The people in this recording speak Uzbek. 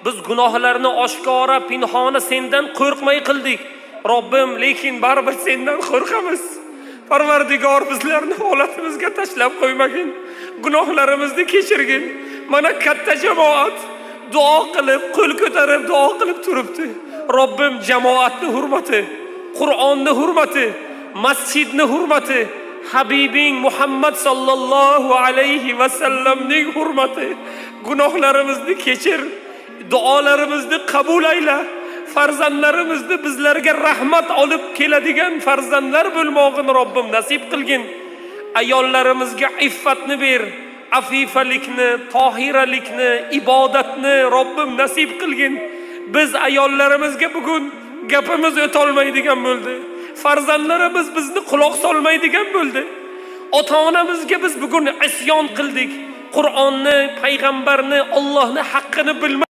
Biz gunohlarni oshkora, pinhona sendan qo'rqmay qildik. Robbim, lekin baribir sendan qo'rqamiz. Parvardigor, bizlarni holatimizga tashlab qo'ymagin. Gunohlarimizni kechirgin. Mana katta jamoat duo qilib, qo'l ko'tarib duo qilib turibdi. Robbim, jamoatni hurmati, Qur'onni hurmati, masjidni hurmati, Habibing Muhammad sallallohu alayhi va sallamning hurmati, gunohlarimizni kechir, duolarimizni qabul ayla. Farzandlarimizni bizlarga rahmat olib keladigan farzandlar bo'lmog'ini Robbim nasib qilgin. Ayollarimizga iffatni ber, afifalikni, tohiralikni, ibodatni Robbim nasib qilgin. Biz ayollarimizga bugun gapimiz o'tolmaydigan bo'ldi. Farzandlarimiz bizni quloq solmaydigan bo'ldi. Ota-onamizga biz bugun isyon qildik. Qur'onni, payg'ambarni, Allohning haqqini bilmaydik.